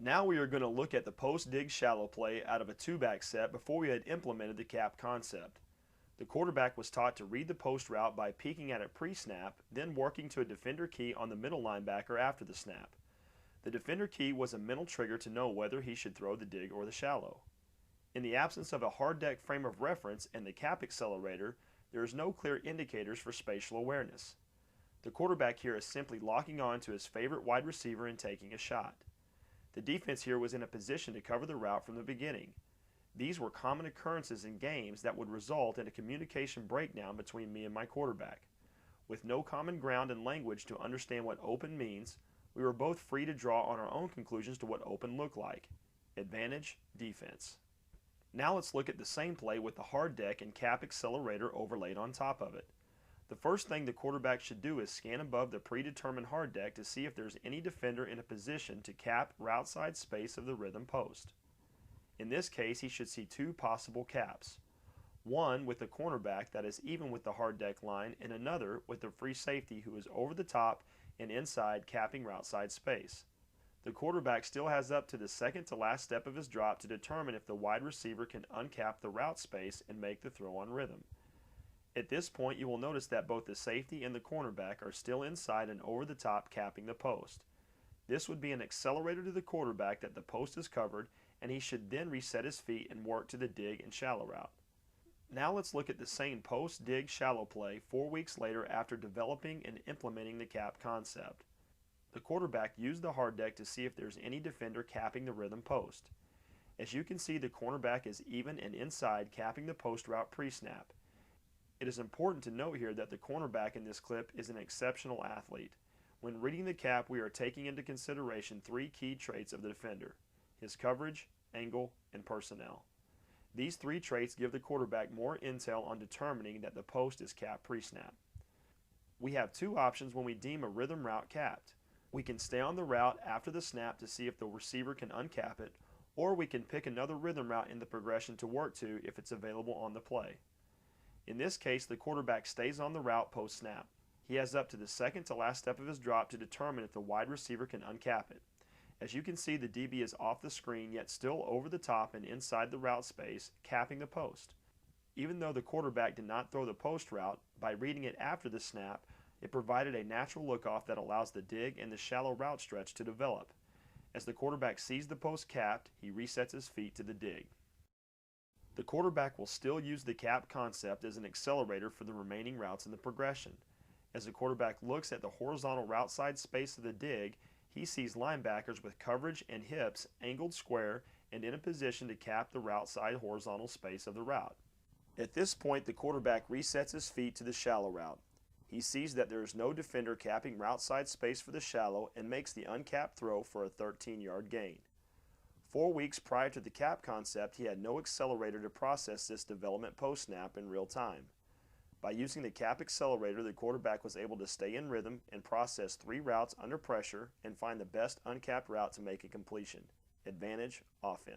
Now we are going to look at the post-dig shallow play out of a two-back set before we had implemented the cap concept. The quarterback was taught to read the post route by peeking at it pre-snap, then working to a defender key on the middle linebacker after the snap. The defender key was a mental trigger to know whether he should throw the dig or the shallow. In the absence of a hard deck frame of reference and the cap accelerator, there is no clear indicators for spatial awareness. The quarterback here is simply locking on to his favorite wide receiver and taking a shot. The defense here was in a position to cover the route from the beginning. These were common occurrences in games that would result in a communication breakdown between me and my quarterback. With no common ground and language to understand what open means, we were both free to draw on our own conclusions to what open looked like. Advantage, defense. Now let's look at the same play with the hard deck and cap accelerator overlaid on top of it. The first thing the quarterback should do is scan above the predetermined hard deck to see if there's any defender in a position to cap route side space of the rhythm post. In this case, he should see two possible caps. One with the cornerback that is even with the hard deck line, and another with the free safety who is over the top and inside capping route side space. The quarterback still has up to the second to last step of his drop to determine if the wide receiver can uncap the route space and make the throw on rhythm. At this point, you will notice that both the safety and the cornerback are still inside and over the top capping the post. This would be an accelerator to the quarterback that the post is covered, and he should then reset his feet and work to the dig and shallow route. Now let's look at the same post-dig shallow play 4 weeks later after developing and implementing the cap concept. The quarterback used the hard deck to see if there's any defender capping the rhythm post. As you can see, the cornerback is even and inside capping the post route pre-snap. It is important to note here that the cornerback in this clip is an exceptional athlete. When reading the cap, we are taking into consideration three key traits of the defender: his coverage, angle, and personnel. These three traits give the quarterback more intel on determining that the post is capped pre-snap. We have two options when we deem a rhythm route capped. We can stay on the route after the snap to see if the receiver can uncap it, or we can pick another rhythm route in the progression to work to if it's available on the play. In this case, the quarterback stays on the route post-snap. He has up to the second to last step of his drop to determine if the wide receiver can uncap it. As you can see, the DB is off the screen yet still over the top and inside the route space, capping the post. Even though the quarterback did not throw the post route, by reading it after the snap, it provided a natural look-off that allows the dig and the shallow route stretch to develop. As the quarterback sees the post capped, he resets his feet to the dig. The quarterback will still use the cap concept as an accelerator for the remaining routes in the progression. As the quarterback looks at the horizontal route side space of the dig, he sees linebackers with coverage and hips angled square and in a position to cap the route side horizontal space of the route. At this point, the quarterback resets his feet to the shallow route. He sees that there is no defender capping route side space for the shallow and makes the uncapped throw for a 13-yard gain. 4 weeks prior to the cap concept, he had no accelerator to process this development post-snap in real time. By using the cap accelerator, the quarterback was able to stay in rhythm and process 3 routes under pressure and find the best uncapped route to make a completion. Advantage, offense.